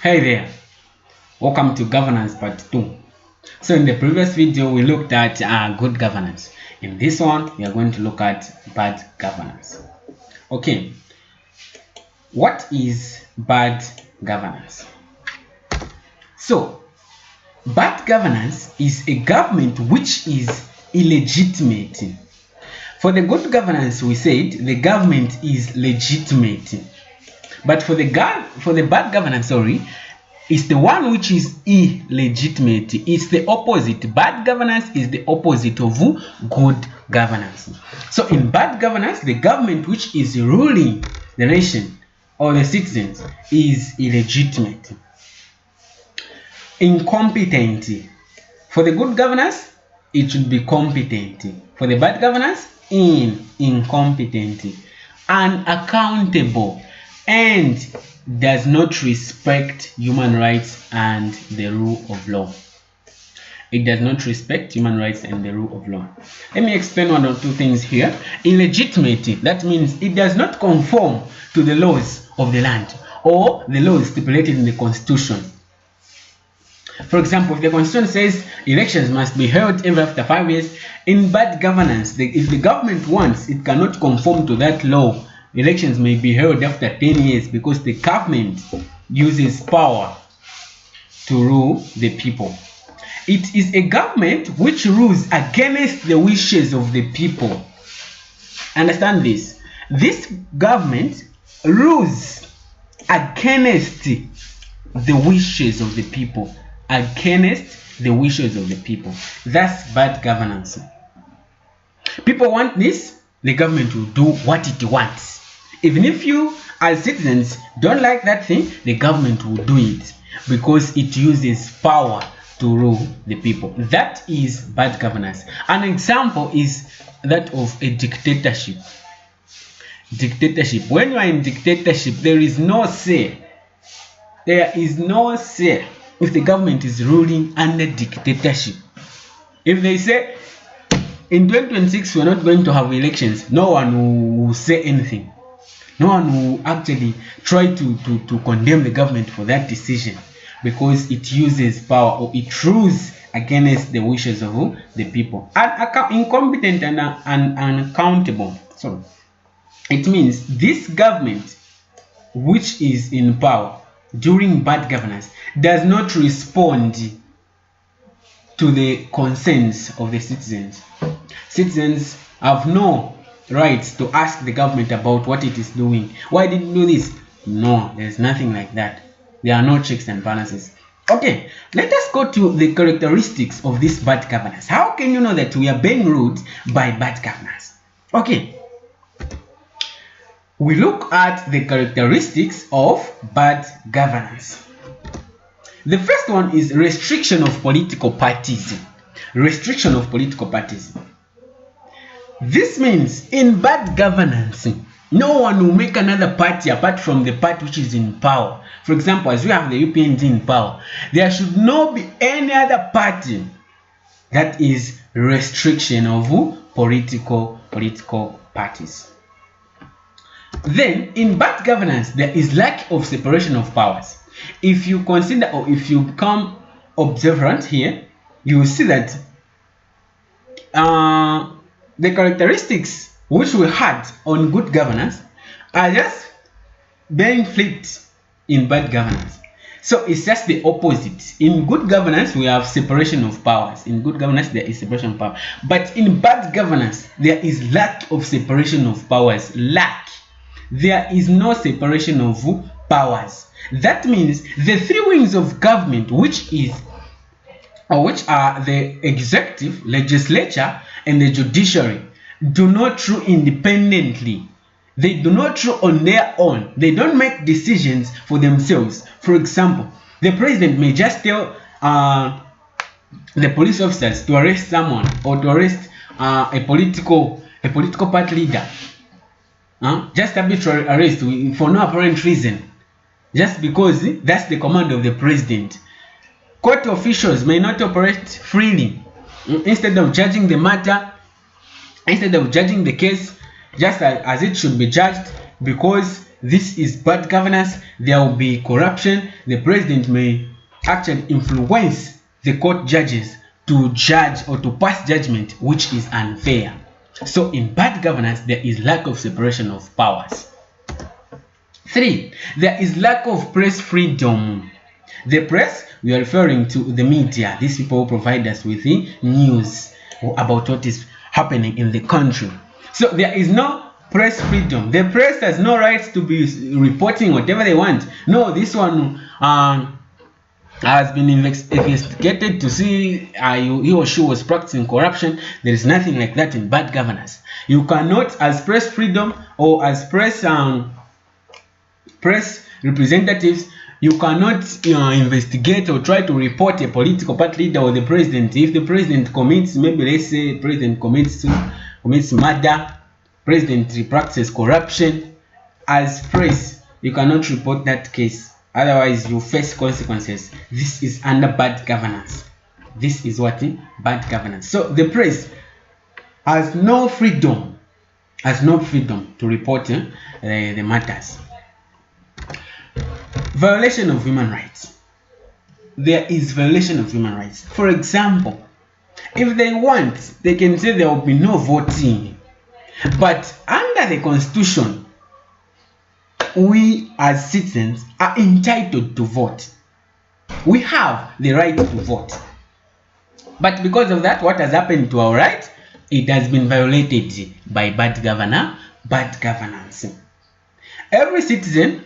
Hey there, welcome to governance part 2. So in the previous video we looked at good governance. In this one we are going to look at bad governance. Okay, what is bad governance? So bad governance is a government which is illegitimate. For the good governance we said the government is legitimate, but for the bad governance, it's the one which is illegitimate. It's the opposite. Bad governance is the opposite of good governance. So in bad governance, the government which is ruling the nation or the citizens is illegitimate, incompetent. For the good governance, it should be competent. For the bad governance, incompetent, unaccountable, and does not respect human rights and the rule of law. It does not respect human rights and the rule of law. Let me explain one or two things here. Illegitimate, that means it does not conform to the laws of the land or the laws stipulated in the constitution. For example, if the constitution says elections must be held every after 5 years, in bad governance, if the government wants, it cannot conform to that law. Elections may be held after 10 years because the government uses power to rule the people. It is a government which rules against the wishes of the people. Understand this. This government rules against the wishes of the people. Against the wishes of the people. That's bad governance. People want this, the government will do what it wants. Even if you as citizens don't like that thing, the government will do it because it uses power to rule the people. That is bad governance. An example is that of a dictatorship. Dictatorship. When you are in dictatorship, there is no say. There is no say if the government is ruling under dictatorship. If they say in 2026 we're not going to have elections, no one will say anything. No one will actually try to condemn the government for that decision because it uses power or it rules against the wishes of the people. Incompetent and unaccountable. So it means this government which is in power during bad governance does not respond to the concerns of the citizens. Citizens have no rights to ask the government about what it is doing. Why did you do this? No, there's nothing like that. There are no checks and balances. Okay, let us go to the characteristics of this bad governance. How can you know that we are being ruled by bad governance? Okay, we look at the characteristics of bad governance. The first one is restriction of political parties. Restriction of political parties. This means in bad governance, no one will make another party apart from the party which is in power. For example, as we have the UPND in power, there should not be any other party. That is restriction of political parties. Then, in bad governance, there is lack of separation of powers. If you consider or if you become observant here, you will see that the characteristics which we had on good governance are just being flipped in bad governance. So it's just the opposite. In good governance, we have separation of powers. In good governance, there is separation of power. But in bad governance, there is lack of separation of powers. Lack. There is no separation of powers. That means the three wings of government, which are the executive, legislature, and the judiciary, do not rule independently. They do not rule on their own. They don't make decisions for themselves. For example, the president may just tell the police officers to arrest someone or to arrest a political party leader. Just arbitrary arrest for no apparent reason, just because that's the command of the president. Court officials may not operate freely. Instead of judging the matter, instead of judging the case just as it should be judged, because This is bad governance. There will be corruption. The president may actually influence the court judges to judge or to pass judgment which is unfair. So in bad governance, there is lack of separation of powers. 3. There is lack of press freedom. The press, we are referring to the media. These people provide us with the news about what is happening in the country. So there is no press freedom. The press has no right to be reporting whatever they want. No, this one has been investigated to see he or she was practicing corruption. There is nothing like that in bad governance. You cannot, as press freedom or as press representatives, you cannot investigate or try to report a political party leader or the president. If the president commits, maybe let's say president commits murder, president practices corruption, as press, you cannot report that case. Otherwise, you face consequences. This is under bad governance. This is what? Bad governance. So the press has no freedom, to report the matters. Violation of human rights. There is violation of human rights. For example, if they want, they can say there will be no voting. But under the constitution, we as citizens are entitled to vote. We have the right to vote. But because of that, what has happened to our right? It has been violated by bad governance. Every citizen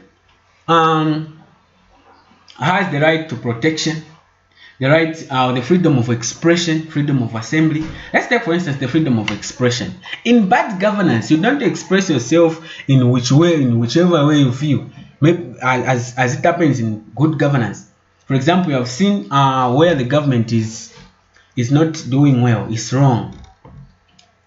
has the right to protection, the right, the freedom of expression, freedom of assembly. Let's take for instance the freedom of expression. In bad governance, you don't express yourself in whichever way you feel. Maybe as it happens in good governance. For example, you have seen where the government is not doing well, is wrong.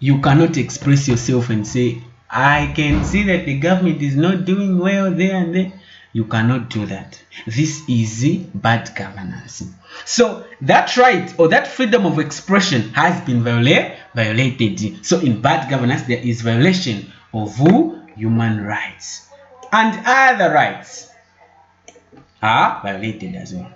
You cannot express yourself and say, I can see that the government is not doing well there and there. You cannot do that. This is bad governance. So that right or that freedom of expression has been violated. So in bad governance, there is violation of human rights. And other rights are violated as well.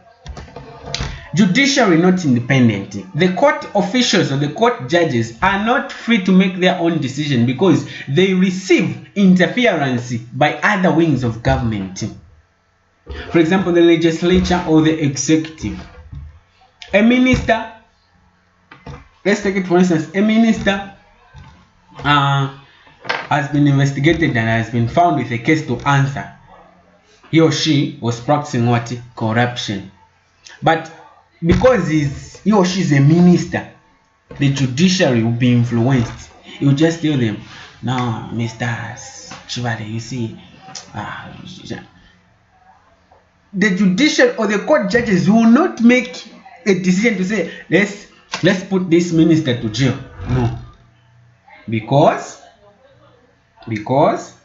Judiciary not independent. The court officials or the court judges are not free to make their own decision because they receive interference by other wings of government. For example, the legislature or the executive. A minister, let's take it for instance, a minister has been investigated and has been found with a case to answer. He or she was practicing what? Corruption. But because he or she is a minister, the judiciary will be influenced. It will just tell them, now, Mr. Chivale, you see, the judicial or the court judges will not make a decision to say let's put this minister to jail. No, because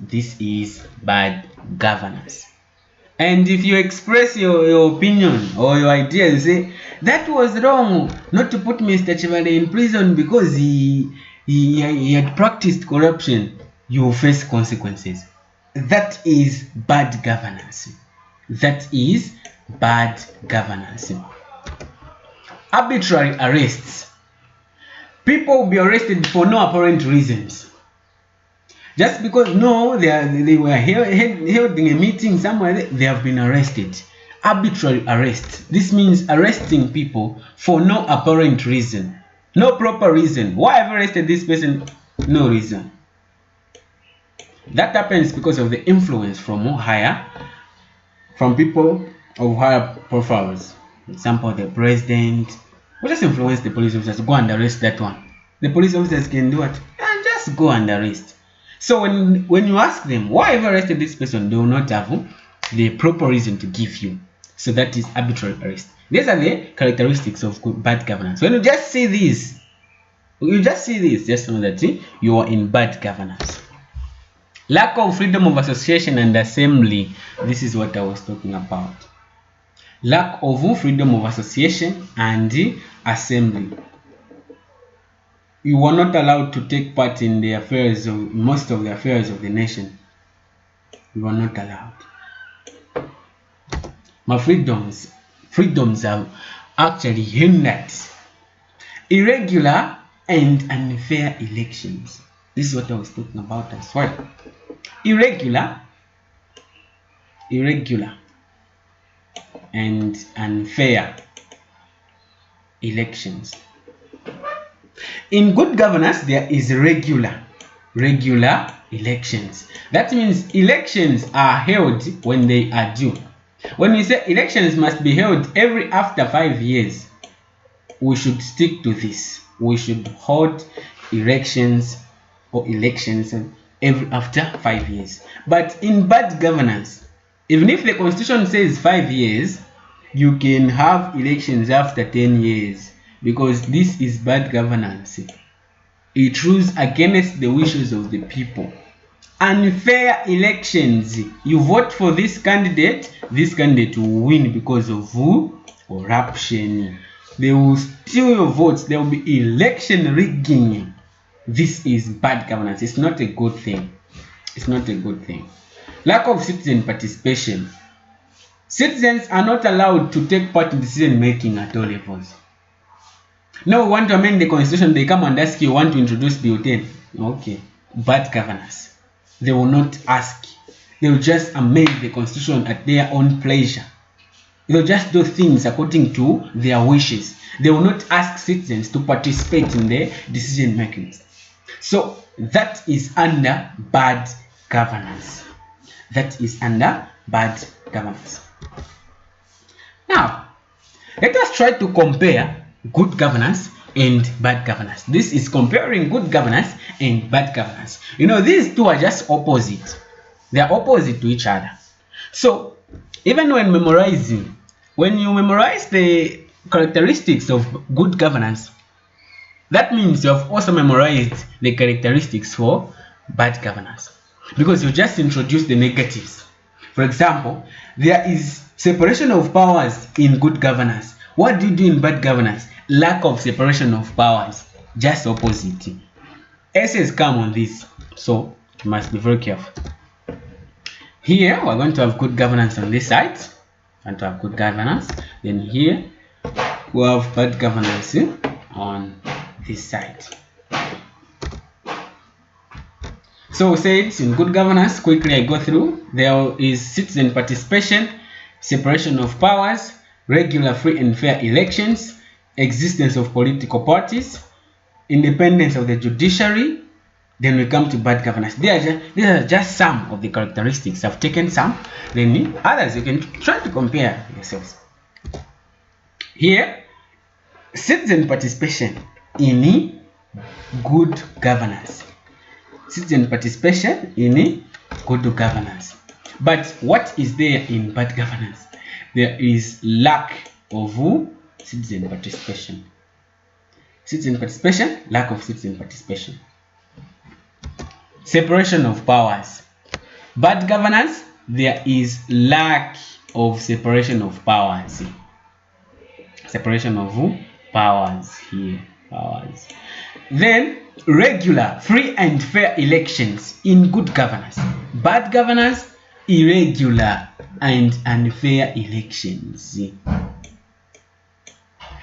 this is bad governance. And if you express your opinion or your idea, you say that was wrong not to put Mr. Chivale in prison because he had practiced corruption, you will face consequences. That is bad governance. That is bad governance. Arbitrary arrests. People will be arrested for no apparent reasons. Just because they were holding a meeting somewhere, they have been arrested. Arbitrary arrest. This means arresting people for no apparent reason. No proper reason. Why have you arrested this person? No reason. That happens because of the influence from people of higher profiles. For example, the president will just influence the police officers to go and arrest that one. The police officers can do it and just go and arrest. So when you ask them why have you arrested this person, they will not have the proper reason to give you. So that is arbitrary arrest. These are the characteristics of bad governance. When you just see this, just know that you are in bad governance. Lack of freedom of association and assembly. This is what I was talking about. Lack of freedom of association and assembly. You were not allowed to take part in the affairs of most of the affairs of the nation. You are not allowed. My freedoms are actually hindered. Irregular and unfair elections. This is what I was talking about as well. Irregular and unfair elections. In good governance, there is regular elections. That means elections are held when they are due. When we say elections must be held every after 5 years, we should stick to this. We should hold elections every after 5 years. But in bad governance, even if the constitution says 5 years, you can have elections after 10 years, because this is bad governance. It rules against the wishes of the people. Unfair elections, you vote for this candidate will win because of corruption. They will steal your votes. There will be election rigging. This is bad governance. It's not a good thing. It's not a good thing. Lack of citizen participation. Citizens are not allowed to take part in decision making at all levels. No, we want to amend the constitution, they come and ask you, want to introduce Bill 10. Okay, bad governance. They will not ask. They will just amend the constitution at their own pleasure. They will just do things according to their wishes. They will not ask citizens to participate in the decision making. So that is under bad governance. That is under bad governance. Now, let us try to compare good governance and bad governance. This is comparing good governance and bad governance. You know, these two are just opposite. They are opposite to each other. So, even when memorizing, when you memorize the characteristics of good governance, that means you have also memorized the characteristics for bad governance, because you just introduce the negatives. For example, there is separation of powers in good governance. What do you do in bad governance? Lack of separation of powers. Just opposite. Essays come on this, so you must be very careful. Here we're going to have good governance on this side. And to have good governance. Then here we have bad governance on this side. So we said in good governance, quickly I go through. There is citizen participation, separation of powers, regular, free and fair elections, existence of political parties, independence of the judiciary. Then we come to bad governance. These are just some of the characteristics. I've taken some, then others you can try to compare yourselves. Here, citizen participation in good governance. Citizen participation in good governance. But what is there in bad governance? There is lack of citizen participation. Citizen participation, lack of citizen participation. Separation of powers. Bad governance, there is lack of separation of powers. Separation of powers here. Powers. Then regular, free and fair elections in good governance. Bad governance, irregular and unfair elections.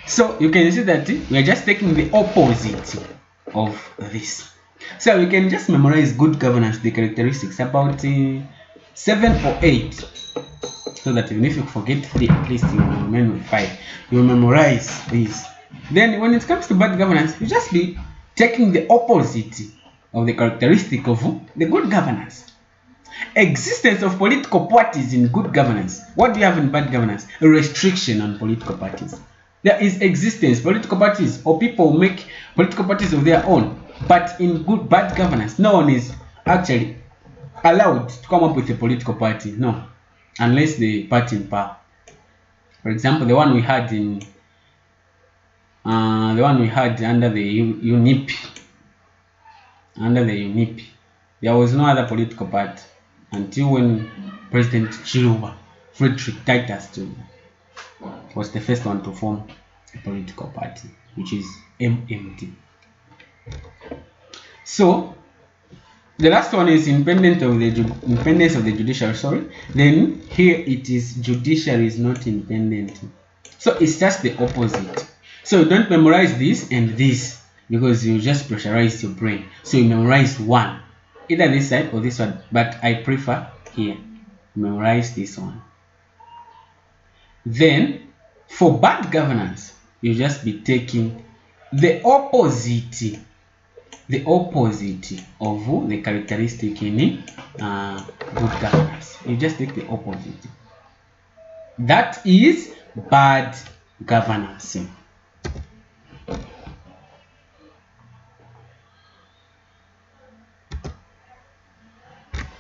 So you can see that we are just taking the opposite of this. So we can just memorize good governance, the characteristics, about 7 or 8, so that even if you forget 3, at least you will remain with 5. You will memorize these. Then when it comes to bad governance, you just be taking the opposite of the characteristic of the good governance. Existence of political parties in good governance. What do you have in bad governance? A restriction on political parties. There is existence, political parties, or people make political parties of their own. But in bad governance, no one is actually allowed to come up with a political party. No, unless the party in power. For example, the one we had under the UNIP. Under the UNIP, there was no other political party until when President Chiluba, Frederick Titus, was the first one to form a political party, which is MMD. So The last one is independence of the judiciary. Sorry. Then here it is judiciary is not independent. So it's just the opposite. So don't memorize this and this because you just pressurize your brain. So you memorize one, either this side or this one. But I prefer here. Memorize this one. Then for bad governance, you just be taking the opposite of the characteristic in good governance. You just take the opposite. That is bad governance.